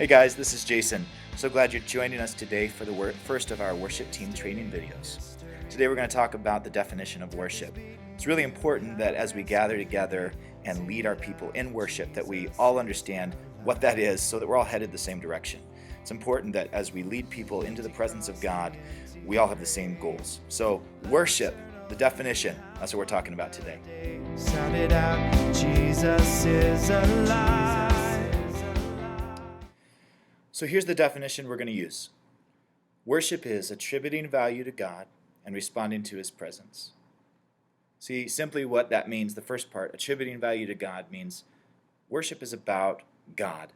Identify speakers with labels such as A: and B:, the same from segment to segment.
A: Hey guys, this is Jason. So glad you're joining us today for the first of our worship team training videos. Today we're going to talk about the definition of worship. It's really important that as we gather together and lead our people in worship that we all understand what that is so that we're all headed the same direction. It's important that as we lead people into the presence of God, we all have the same goals. So worship, the definition, that's what we're talking about today.
B: Sound it out, Jesus is alive.
A: So here's the definition we're going to use. Worship is attributing value to God and responding to His presence. See, simply what that means, the first part, attributing value to God, means worship is about God.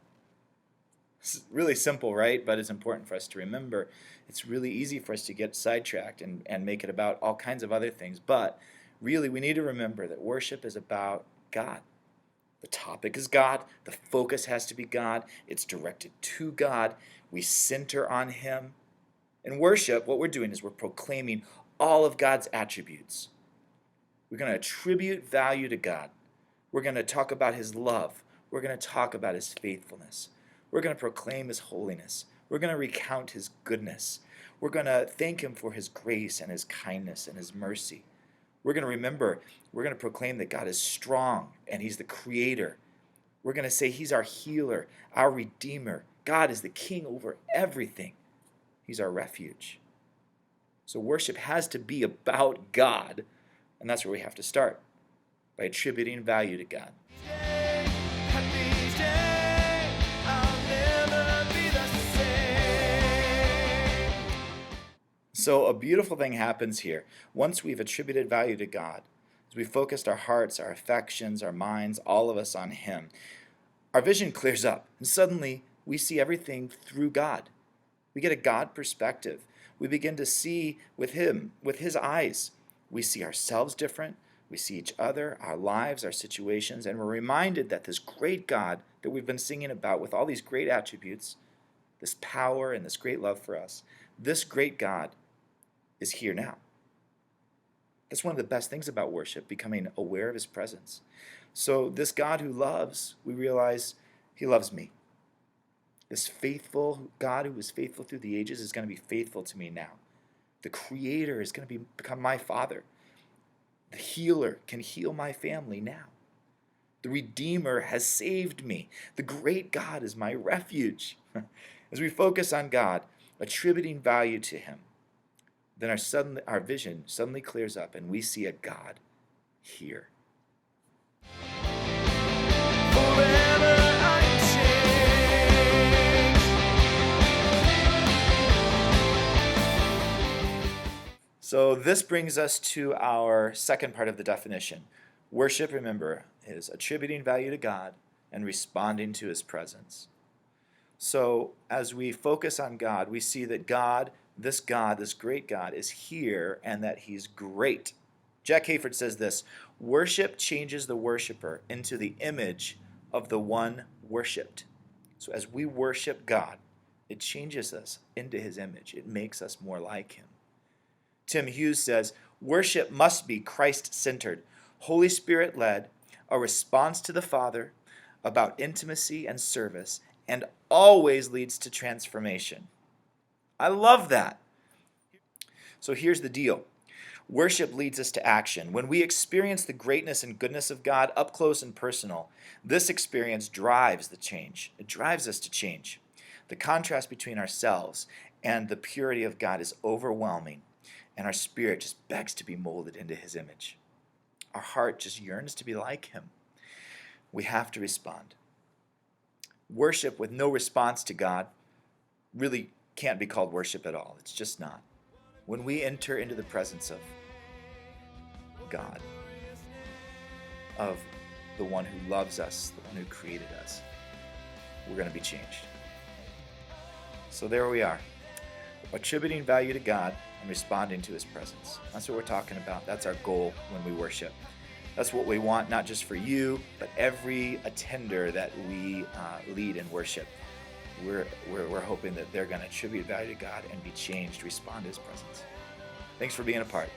A: It's really simple, right? But it's important for us to remember. It's really easy for us to get sidetracked and make it about all kinds of other things. But really, we need to remember that worship is about God. The topic is God. The focus has to be God. It's directed to God. We center on Him. In worship, what we're doing is we're proclaiming all of God's attributes. We're going to attribute value to God. We're going to talk about His love. We're going to talk about His faithfulness. We're going to proclaim His holiness. We're going to recount His goodness. We're going to thank Him for His grace and His kindness and His mercy. We're going to remember, we're going to proclaim that God is strong and He's the creator. We're going to say He's our healer, our redeemer. God is the king over everything. He's our refuge. So worship has to be about God, and that's where we have to start, by attributing value to God. So a beautiful thing happens here. Once we've attributed value to God, as we focused our hearts, our affections, our minds, all of us on Him, our vision clears up, and suddenly we see everything through God. We get a God perspective. We begin to see with Him, with His eyes. We see ourselves different. We see each other, our lives, our situations, and we're reminded that this great God that we've been singing about with all these great attributes, this power and this great love for us, this great God is here now. That's one of the best things about worship, becoming aware of His presence. So this God who loves, we realize He loves me. This faithful God who was faithful through the ages is going to be faithful to me now. The Creator is going to become my Father. The healer can heal my family now. The Redeemer has saved me. The great God is my refuge. As we focus on God, attributing value to Him, then our vision suddenly clears up and we see a God here.
B: Forever unchanged.
A: So this brings us to our second part of the definition. Worship, remember, is attributing value to God and responding to His presence. So as we focus on God, we see that God, this great God, is here and that He's great. Jack Hayford says this: worship changes the worshiper into the image of the one worshipped. So as we worship God, it changes us into His image. It makes us more like Him. Tim Hughes says, worship must be Christ-centered, Holy Spirit-led, a response to the Father about intimacy and service, and always leads to transformation. I love that. So here's the deal. Worship leads us to action. When we experience the greatness and goodness of God up close and personal, this experience drives the change. It drives us to change. The contrast between ourselves and the purity of God is overwhelming, and our spirit just begs to be molded into His image. Our heart just yearns to be like Him. We have to respond. Worship with no response to God really can't be called worship at all. It's just not. When we enter into the presence of God, of the one who loves us, the one who created us, we're going to be changed. So there we are, attributing value to God and responding to His presence. That's what we're talking about. That's our goal when we worship. That's what we want, not just for you, but every attender that we lead in worship. We're hoping that they're going to attribute value to God and be changed, respond to His presence. Thanks for being a part.